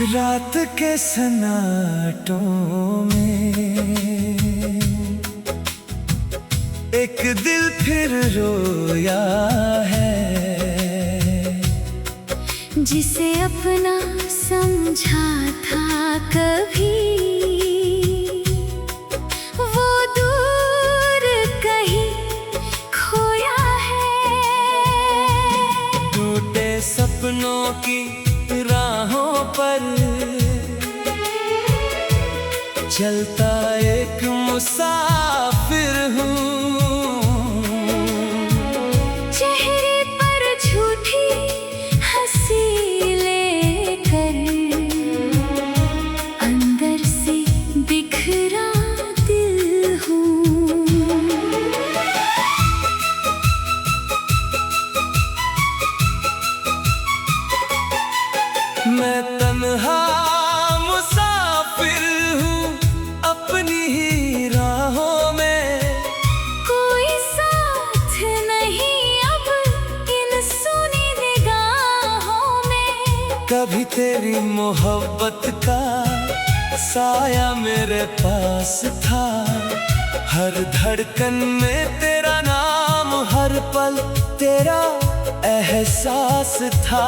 रात के सन्नाटों में एक दिल फिर रोया है, जिसे अपना समझा था कभी वो दूर कहीं खोया है। टूटे सपनों की राहों पर चलता एक मुसाफिर हूँ। चेहरे पर झूठी हंसी लेकर अंदर से बिखरा दिल हूँ। मैं तन्हा मुसाफिर हूँ अपनी ही राहों में, कोई साथ नहीं अब इन सुनी निगाहों में। कभी तेरी मोहब्बत का साया मेरे पास था, हर धड़कन में तेरा नाम, हर पल तेरा एहसास था।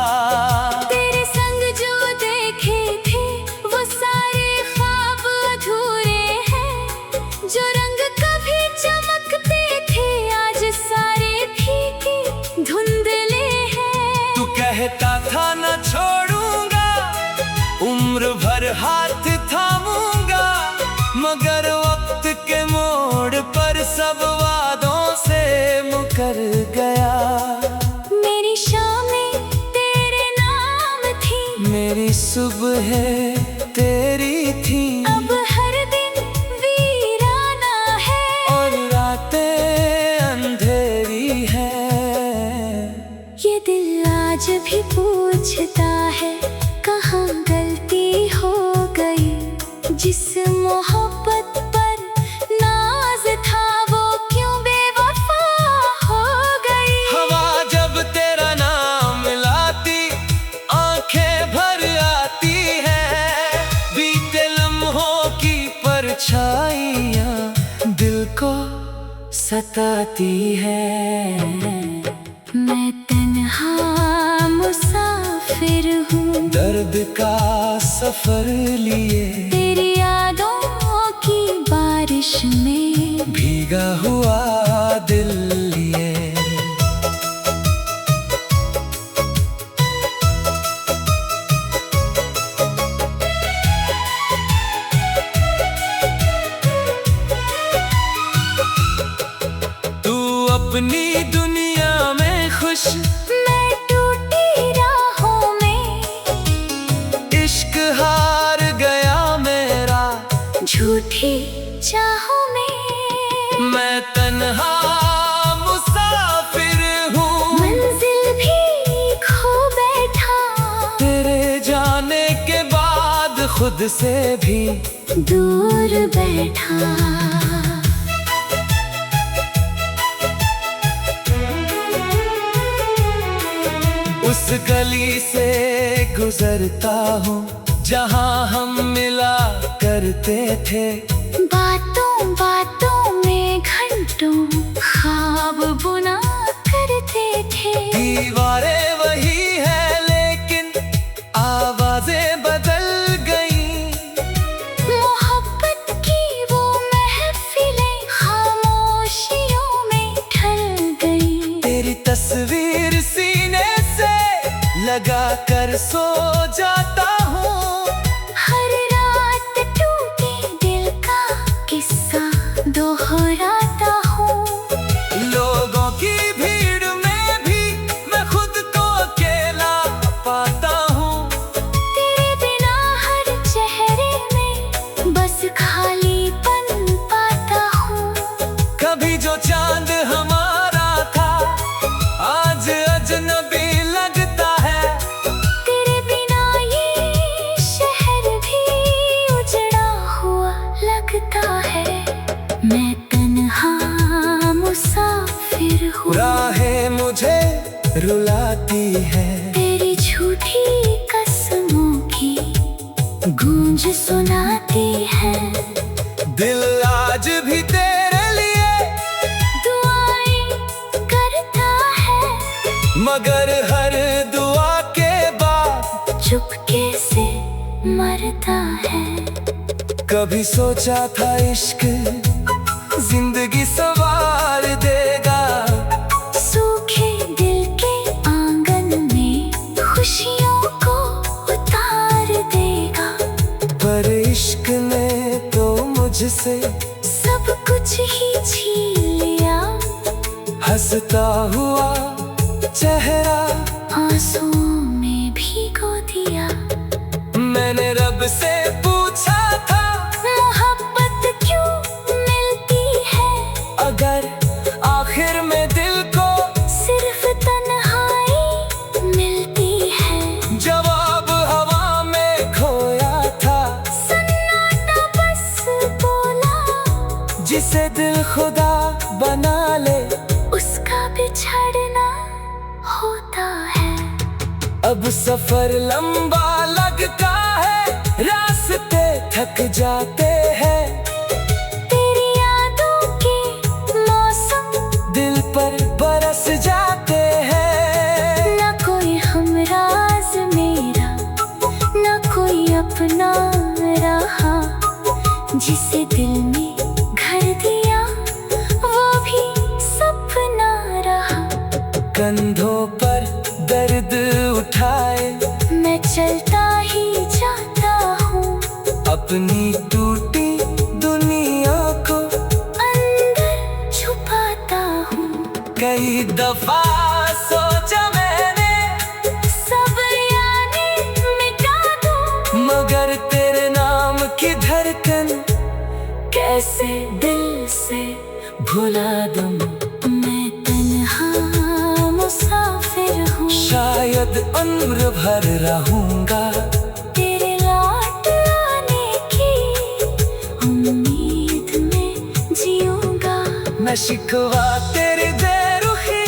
तेरे संग जो देखे थे वो सारे ख्वाब अधूरे हैं, जो रंग कभी चमकते थे आज सारे फीके धुंधले हैं। तू कहता था न छोड़ूंगा, उम्र भर हाथ थामूंगा, मगर वक्त के मोड़ पर सब वादों से मुकर गया। मेरी शामें तेरे नाम थी, मेरी सुबह तेरी थी, अब हर दिन वीराना है और रातें अंधेरी है। ये दिल आज भी पूछता है कहाँ गलती हो गई, जिस मोहब्बत पर नाज था वो क्यों बेवफा हो गई। हवा जब तेरा नाम मिलाती आंखें भर आती है, बीते लम्हों की परछाइयाँ दिल को सताती है। मैं तन्हा मुसाफिर हूँ दर्द का सफर लिए, तेरी यादों की बारिश में भीगा हुआ दिल लिए। तू अपनी दुनिया में खुश, मैं टूटी राहों में, इश्क हार गया मेरा झूठी चाहों में। मैं तन्हा मुसाफिर हूँ, मंजिल भी खो बैठा, तेरे जाने के बाद खुद से भी दूर बैठा। उस गली से गुजरता हूँ जहाँ हम मिला करते थे, बातों बातों में घंटों ख्वाब बुना करते थे। दीवारें वही है लेकिन आवाजें बदल गई, मोहब्बत की वो महफिलें खामोशियों में ढल गई। तेरी तस्वीर सीने से लगा कर सो जाता हूँ, हर रात टूटे दिल का किस्सा दोहराता हूँ। लोगों की भीड़ में भी मैं खुद को अकेला पाता हूँ। तेरे बिना हर चेहरे में बस खालीपन पाता हूँ। कभी जो चांद हमारा था आज अजनबी लगता है, तेरे बिना ये शहर भी उजड़ा हुआ लगता है। मैं तन्हा मुसाफिर हूँ, राहें मुझे रुलाती है, तेरी झूठी कसमों की मगर हर दुआ के बाद चुपके से मरता है। कभी सोचा था इश्क जिंदगी संवार देगा, सूखे दिल के आंगन में खुशियों को उतार देगा। पर इश्क ने तो मुझसे सब कुछ ही छीन लिया, हंसता हुआ चेहरा आंसुओं में भिगो दिया। मैंने रब से पूछा था मोहब्बत क्यों मिलती है, अगर आखिर में दिल को सिर्फ तन्हाई मिलती है। जवाब हवा में खोया था, सन्नाटा बस बोला, जिसे दिल खुदा बना ले उसका बिछड़ना होता है। अब सफर लंबा लगता है, रास्ते थक जाते हैं, तेरी यादों के मौसम दिल पर बरस जाते हैं। न कोई हमराज मेरा, न कोई अपना रहा, जिसे दिल में घर दिया वो भी सपना रहा। कंधों पर दर्द उठाए मैं चलता ही जाता हूँ, अपनी टूटी दुनिया को अंदर छुपाता हूँ। कई दफा सोचा मैंने सब यादें मिटा दूँ, मगर तेरे नाम की धड़कन कैसे दिल से भुला दूं। मैं तन्हा मुसाफिर हूँ, शायद उम्र भर रहूंगा तेरे लौट आने की उम्मीद में जीऊंगा। मैं शिकवा तेरी बेरुखी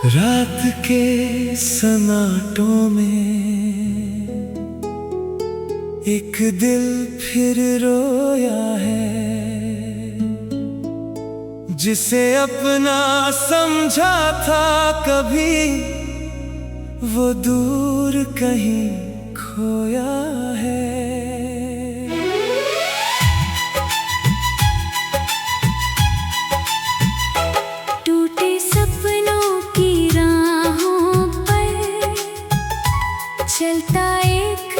रात के सन्नाटों में एक दिल फिर रोया है, जिसे अपना समझा था कभी वो दूर कहीं खोया है। टूटे सपनों की राहों पर चलता एक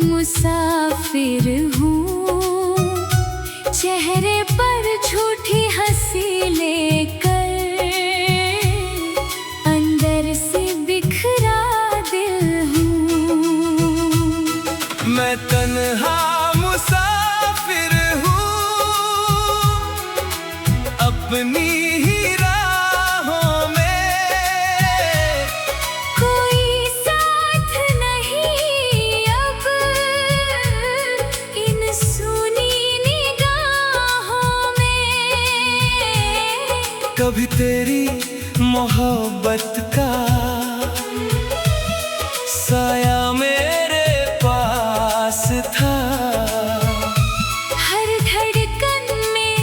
मुसाफिर हूँ, चेहरे पर झूठी हंसी लेकर अंदर से बिखरा दिल हूँ। मैं तन्हा मुसाफिर हूँ, अपनी ही राहों में, कोई साथ नहीं अब इन सूनी निगाहों में। कभी तेरी मोहब्बत का साया मेरे पास था, हर धड़कन में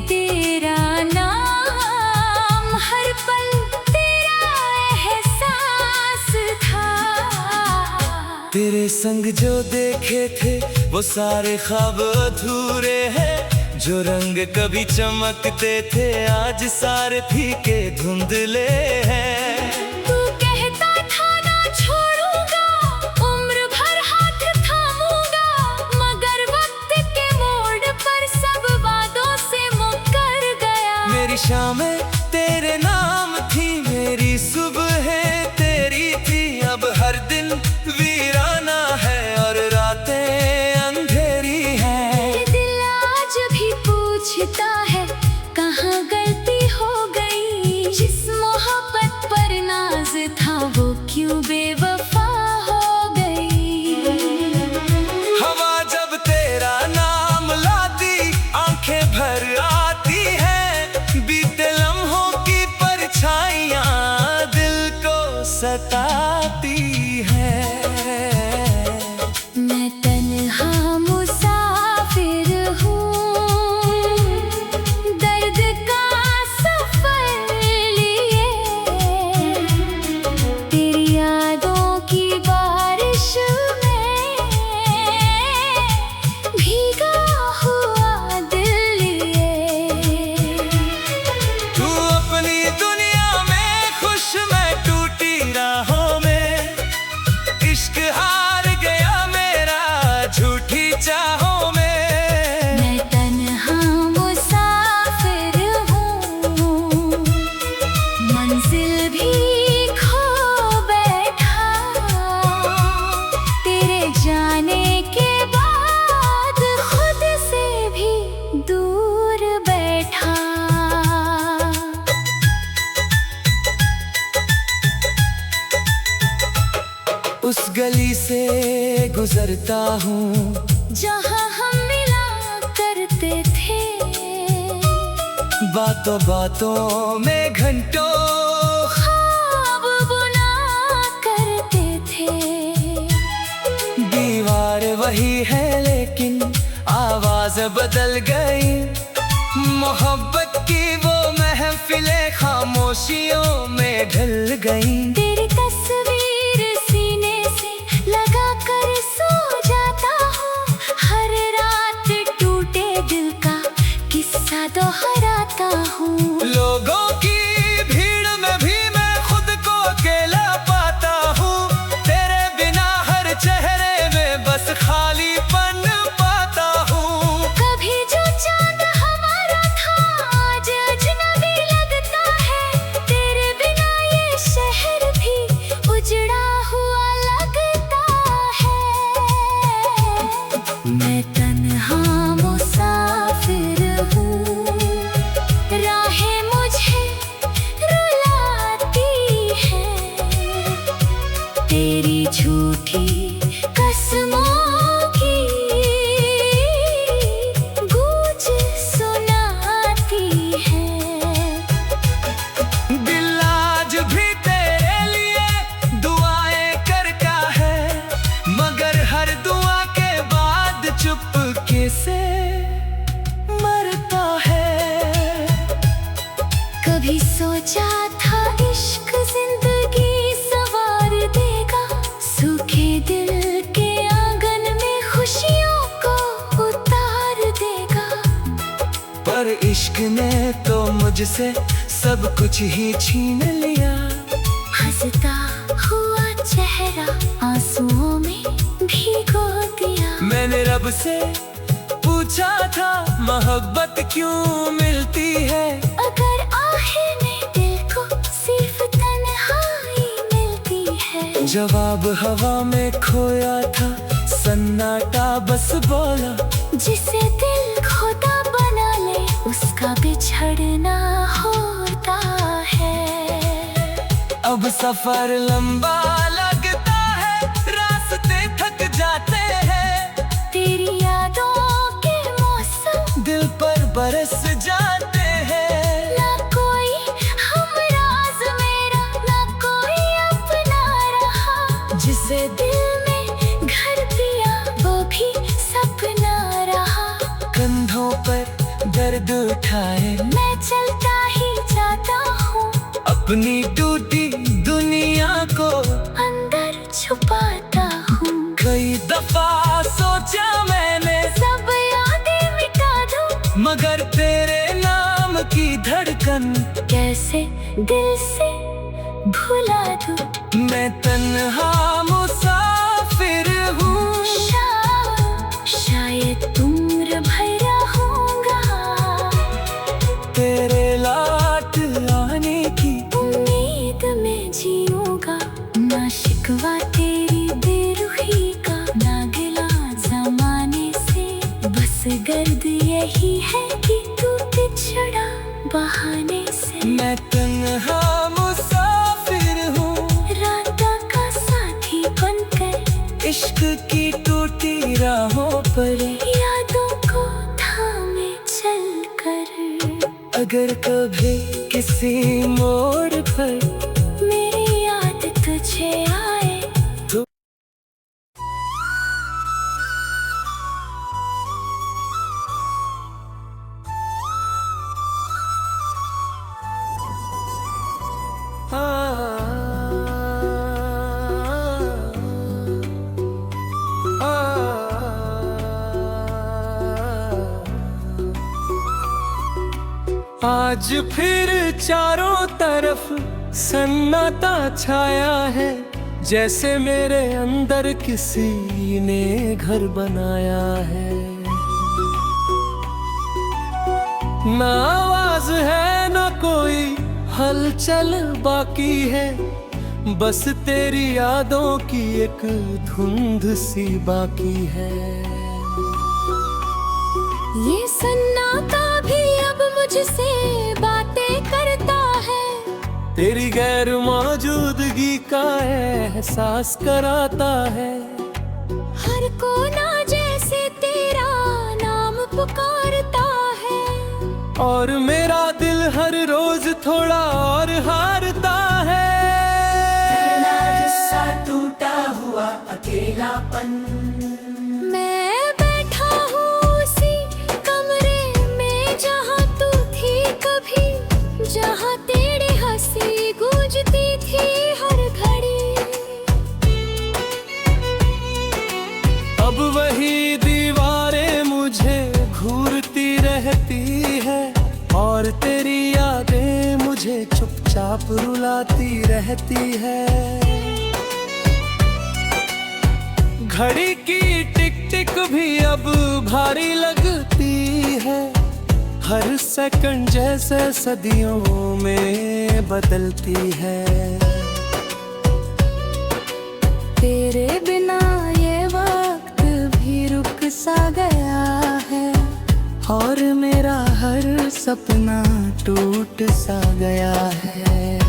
तेरा नाम, हर पल तेरा एहसास था। तेरे संग जो देखे थे वो सारे ख्वाब अधूरे हैं, जो रंग कभी चमकते थे आज सारे फीके धुंधले हैं। तू कहता था ना छोड़ूंगा, उम्र भर हाथ थामूंगा, मगर वक्त के मोड़ पर सब वादों से मुकर गया। मेरी शामें तेरे नाम थी, मेरी सुबहें तेरी थी, अब हर दिन वीराना है और रातें अंधेरी हैं। दिल आज भी पूछता है कहाँ गलती हो गई, जिस मोहब्बत पर इश्क हार गया मेरा झूठी चाहों में। मैं तन्हा मुसाफिर हूँ, मंजिल भी खो बैठा, तेरे जाने के बाद खुद से भी दूर बैठा। उस गली से गुजरता हूँ जहाँ हम मिला करते थे, बातों बातों में घंटों ख्वाब बुना करते थे। दीवार वही है लेकिन आवाज बदल गई, मोहब्बत की वो महफिलें खामोशियों में ढल गई। तेरी तस्वीर सीने से लगा कर सो जाता हूँ, हर रात टूटे दिल का किस्सा दोहराता हूँ। लोगों की भीड़ में भी मैं खुद को अकेला पाता हूँ, तेरे बिना हर चेहरे में बस खालीपन पाता हूँ। कभी जो चांद हमारा था आज अजनबी लगता है, तेरे बिना ये शहर भी उजड़ा हुआ लगता है। मैं तन्हा मुसाफिर हूँ, राहें मुझे रुलाती हैं, तेरी झूठी कसमों की गूंज सुनाती है। दिल आज भी तेरे लिए दुआएं करता है, मगर हर दुआ के बाद चुपके से मरता है। कभी सोचा था इश्क जिंदगी संवार देगा, सूखे दिल के आंगन में खुशियों को उतार देगा। पर इश्क ने तो मुझसे सब कुछ ही छीन लिया, हंसता हुआ चेहरा आंसुओं में भिगो दिया। मैंने रब से पूछा था मोहब्बत क्यों मिलती है, अगर आहें ने दिल को सिर्फ तन्हाई मिलती है। जवाब हवा में खोया था, सन्नाटा बस बोला, जिसे दिल खुदा बना ले उसका बिछड़ना होता है। अब सफर लंबा लगता है, रास्ते थक जाते हैं, तेरी यादों के मौसम दिल पर बरस जाते हैं। ना कोई हमराज मेरा, ना कोई अपना रहा, जिसे दिल में घर दिया वो भी सपना रहा। कंधों पर दर्द उठाए मैं चलता ही जाता हूँ, अपनी टूटी दुनिया को अंदर छुपाता हूँ। कई दफा सोचा मैंने सब यादें मिटा दूँ, मगर तेरे नाम की धड़कन कैसे दिल से भुला दूँ। मैं तन्हा मुसाफिर हूँ, शायद उम्र भर रहूँगा, तेरे लौट आने की उम्मीद में जीऊँगा। ना शिकवा तेरी बेरुखी का, ना गिला जमाने से, बस गर्द यही है कि तू पिछड़ा बहाने से। मैं तन्हा मुसाफिर हूँ, राता का साथी बनकर, इश्क की टूटी राहों पर यादों को थामे चलकर। अगर कभी किसी मोड़ पर मेरी याद तुझे आए तो आज फिर चारों तरफ सन्नाटा छाया है, जैसे मेरे अंदर किसी ने घर बनाया है। ना आवाज है ना कोई हलचल बाकी है, बस तेरी यादों की एक धुंध सी बाकी है। ये सन्नाटा भी अब मुझसे बातें करता है, तेरी गैर मौजूदगी का एहसास कराता है। हर कोना जैसे तेरा नाम पुकारता है, और मेरा दिल हर रोज थोड़ा और हारता है। हिस्सा टूटा हुआ अकेलापन, मैं बैठा हूँ उसी कमरे में जहाँ तू थी कभी, जहाँ तेरी हंसी गूंजती थी हर घड़ी। अब वही दीवारें मुझे घूरती रहती है, और तेरी यादें मुझे चुपचाप रुलाती रहती है। घड़ी की टिक टिक भी अब भारी लगती है, हर सेकंड जैसे सदियों में बदलती है। तेरे बिना ये वक्त भी रुक सा गया है, और मेरा हर सपना टूट सा गया है।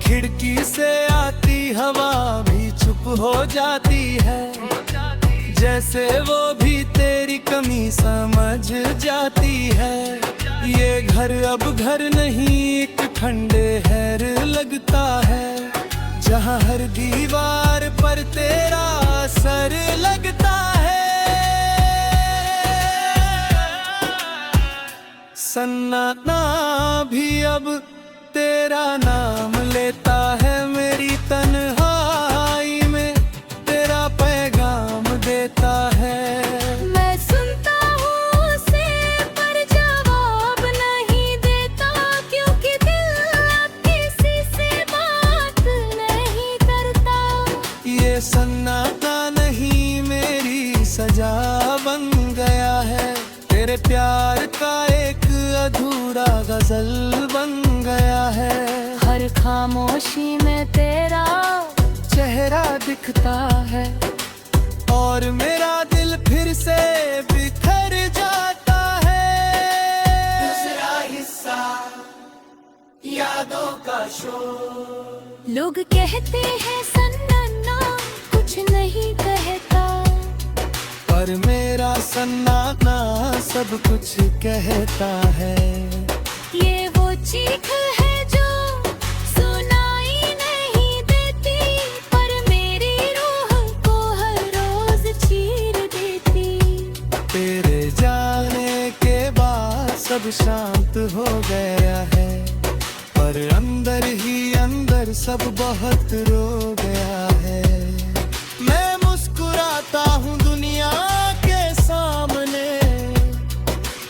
खिड़की से आती हवा भी चुप हो जाती है, जैसे वो भी तेरी कमी समझ जाती है। ये घर अब घर नहीं एक खंडहर लगता है, जहाँ हर दीवार पर तेरा असर लगता है। सन्नाटा भी अब तेरा नाम लेता है, मेरी तन्हाई में तेरा पैगाम देता है। मैं सुनता हूँ उसे पर जवाब नहीं देता, क्योंकि दिल अब किसी से बात नहीं करता। ये सन्नाटा नहीं मेरी सजा बन गया है, तेरे प्यार का एक अधूरा गजल बन गया है। हर खामोशी में तेरा चेहरा दिखता है, और मेरा दिल फिर से बिखर जाता है। दूसरा हिस्सा यादों का शोर। लोग कहते हैं सन्नाटा कुछ नहीं कहता, पर मेरा सन्नाटा सब कुछ कहता है। ये वो चीख है जो सुनाई नहीं देती, पर मेरी रूह को हर रोज चीर देती। तेरे जाने के बाद सब शांत हो गया है, पर अंदर ही अंदर सब बहुत रो गया है। मैं मुस्कुराता हूँ दुनिया के सामने,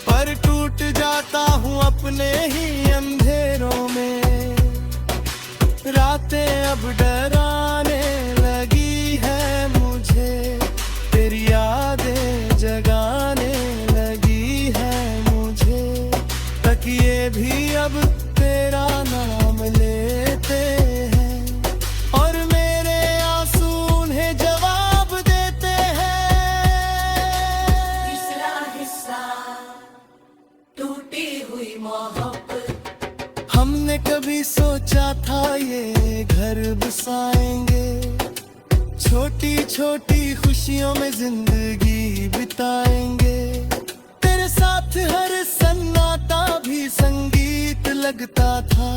पर टूट जाता हूँ अपने ही अंधेरों में। रातें अब डराने लगी है मुझे, तेरी यादें जगाने लगी है मुझे। तकिए भी अब तेरा नाम लेते हैं, और मेरे आंसू उन्हें जवाब देते हैं। तीसरा हिस्सा टूटी हुई मोहब्बत। हमने कभी सोचा था ये घर बसाएंगे, छोटी छोटी खुशियों में जिंदगी बिताएंगे। तेरे साथ हर सन्नाटा भी संगीत लगता था,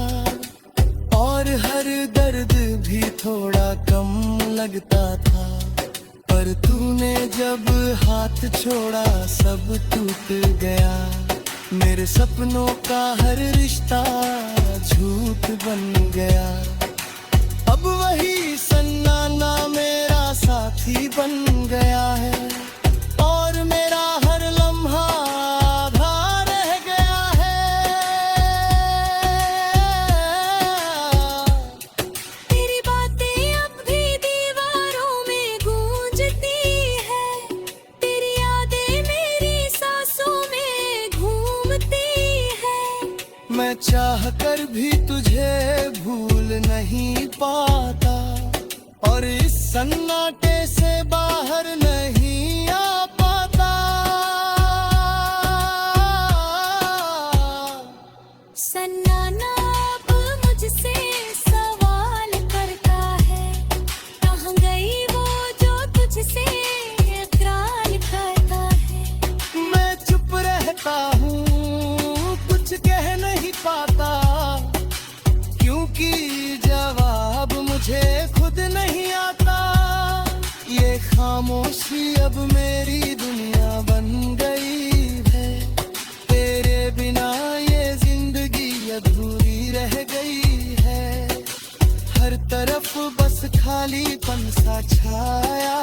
और हर दर्द भी थोड़ा कम लगता था। पर तूने जब हाथ छोड़ा सब टूट गया, मेरे सपनों का हर रिश्ता झूठ बन गया। अब वही सन्नाटा मेरा साथी बन गया है, और मेरा हर लम्हा आधा रह गया है। कर भी तुझे भूल नहीं पाता, और इस सन्नाटे से बाहर नहीं आ पाता। सन्नाटा अब मुझसे सवाल करता है, कहाँ गई वो जो तुझसे इकरार करता है। मैं चुप रहता हूँ, कुछ कह नहीं पाता, क्योंकि जवाब मुझे खुद नहीं आता। ये खामोशी अब मेरी दुनिया बन गई है, तेरे बिना ये जिंदगी अधूरी रह गई है। हर तरफ बस खालीपन सा छाया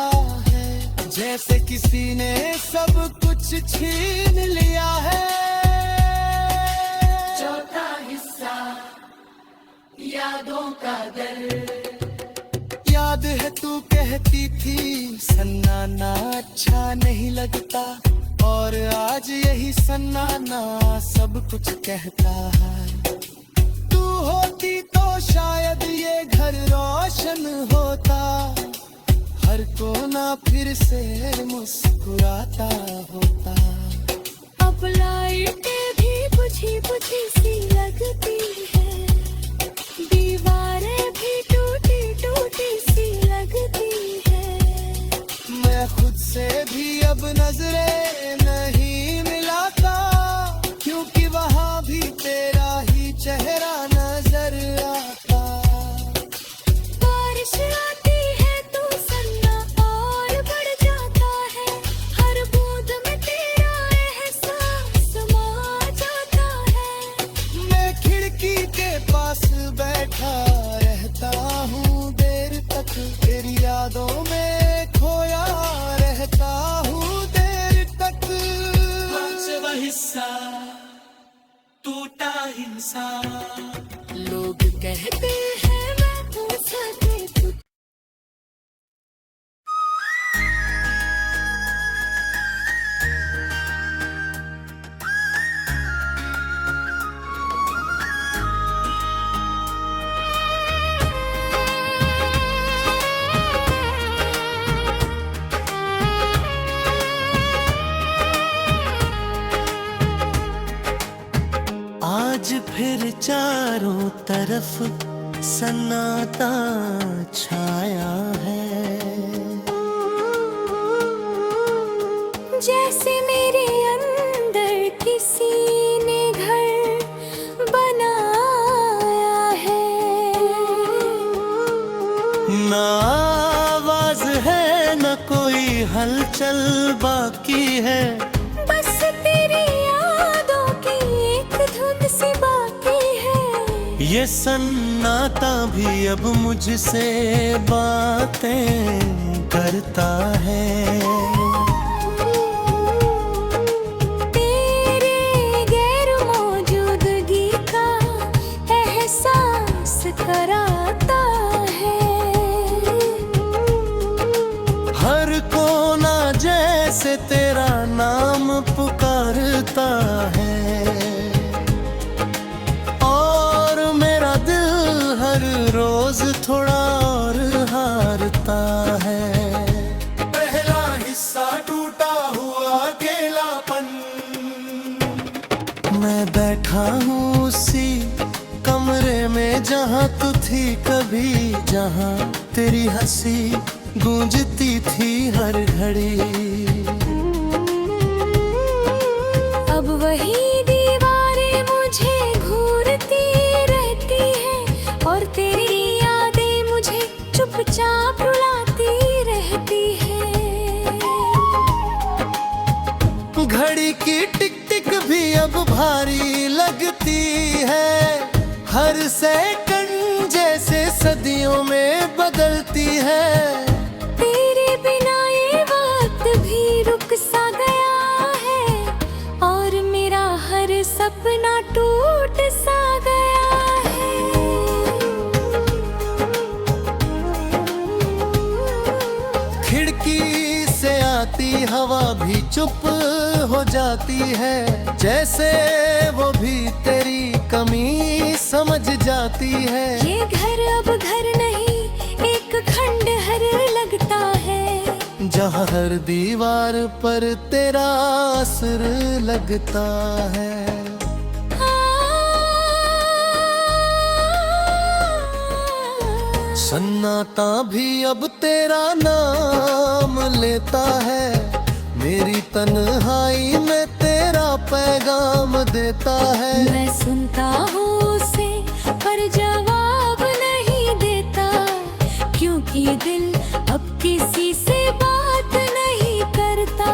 है, जैसे किसी ने सब कुछ छीन लिया है। चौथा हिस्सा, यादों का दर। याद है तू कहती थी सन्नाटा अच्छा नहीं लगता, और आज यही सन्नाटा सब कुछ कहता है। तू होती तो शायद ये घर रोशन होता, हर कोना फिर से मुस्कुराता होता। अब लाइटें भी बुझी बुझी सी लगती है, दीवारें भी टूटी टूटी सी लगती है। मैं खुद से भी अब नजरें नहीं मिलाता, क्योंकि वहाँ भी तेरा ही चेहरा नजर आता। बारिश आती है तो सन्ना और बढ़ जाता है, हर बूंद में तेरा एहसास समा जाता है। मैं खिड़की के पास बैठा रहता हूँ देर तक, तेरी यादों में खोया रहता हूँ देर तक। पांचवा हिस्सा, टूटा इंसान। लोग कहते हैं मैं तो सके तू। आज फिर चारों तरफ सन्नाटा छाया है, जैसे मेरे अंदर किसी ने घर बनाया है। ना आवाज है न कोई हलचल बाकी है, बस तेरी यादों की एक धुन सी बाकी है। ये सन्नाटा भी अब मुझसे बातें करता है। तेरे गैर मौजूदगी का एहसास कराता है। हर कोना जैसे तेरा नाम पुकारता है, और मेरा दिल हर रोज थोड़ा और हारता है। पहला हिस्सा टूटा हुआ अकेलापन, मैं बैठा हूँ उसी कमरे में जहाँ तू थी कभी, जहाँ तेरी हंसी गूंजती थी हर घड़ी। अब वही दीवारें मुझे घूरती रहती हैं, और तेरी यादें मुझे चुपचाप रुलाती रहती हैं। घड़ी की टिक टिक भी अब भारी लगती है, हर सेकंड जैसे सदियों में बदलती है। तेरे बिना ये वक्त भी रुक सा गया है, और मेरा हर सपना टूट सा गया है। खिड़की से आती हवा भी चुप हो जाती है, जैसे वो भी तेरी कमी समझ जाती है। ये घर अब घर नहीं एक खंडहर लगता है, जहाँ हर दीवार पर तेरा असर लगता है। सन्नाटा भी अब तेरा नाम लेता है, मेरी तन्हाई में तेरा पैगाम देता है। मैं सुनता हूँ उसे पर जवाब नहीं देता, क्योंकि दिल अब किसी से बात नहीं करता।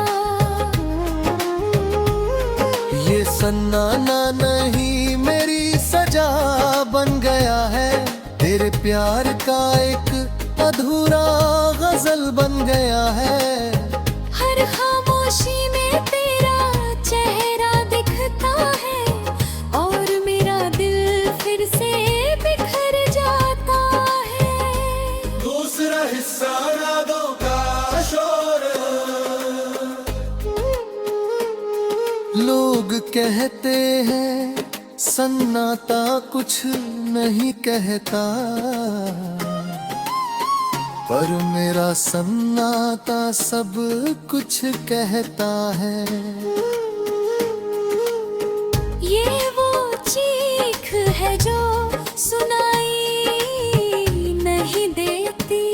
ये सन्नाटा नहीं मेरी सजा बन गया है, तेरे प्यार का एक अधूरा गजल बन गया है। हर खामोशी में तेरा चेहरा दिखता है, और मेरा दिल फिर से बिखर जाता है। दूसरा हिस्सा यादों का शोर। लोग कहते हैं सन्नाटा कुछ नहीं कहता, पर मेरा सन्नाटा सब कुछ कहता है। ये वो चीख है जो सुनाई नहीं देती,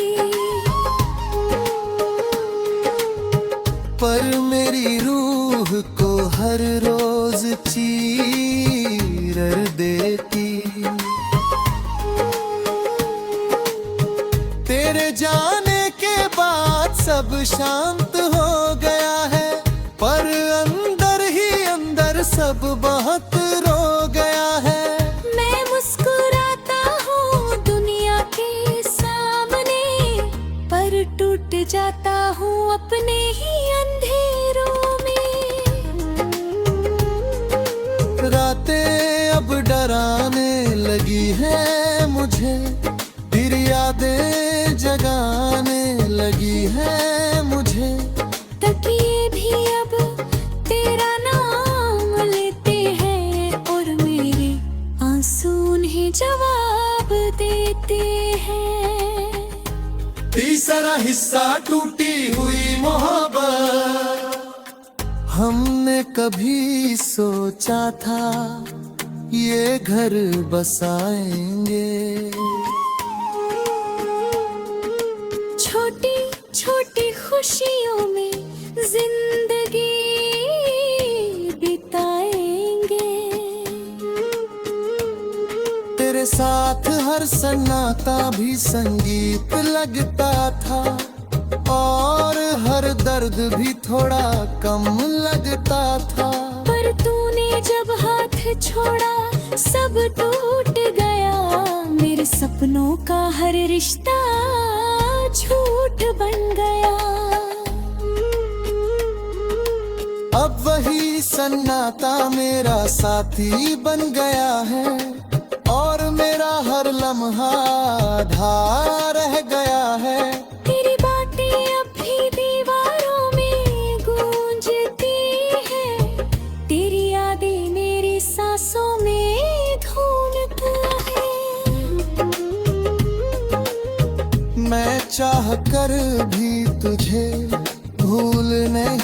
पर मेरी रूह को हर रोज चीर देती। तेरे जाने के बाद सब शांत हो गया है, पर अंदर ही अंदर सब बहुत रो गया है। मैं मुस्कुराता हूँ दुनिया के सामने, पर टूट जाता हूँ अपने ही अंधेरों में। रातें अब डराने लगी है मुझे, फिर यादें जगाने लगी है मुझे। तकिए भी अब तेरा नाम लेते हैं, और मेरे आंसू उन्हें जवाब देते हैं। तीसरा हिस्सा टूटी हुई मोहब्बत। हमने कभी सोचा था ये घर बसाएंगे, छोटी छोटी खुशियों में जिंदगी बिताएंगे। तेरे साथ हर सन्नाटा भी संगीत लगता था, और हर दर्द भी थोड़ा कम लगता था। पर तूने जब हाथ छोड़ा सब टूट गया, मेरे सपनों का हर रिश्ता झूठ बन गया। अब वही सन्नाटा मेरा साथी बन गया है, और मेरा हर लम्हा आधा रह गया है। तेरी बातें अब भी दीवारों में गूंजती है, तेरी यादें मेरी सांसों में धुनता है। मैं चाह कर भी तुझे भूल नहीं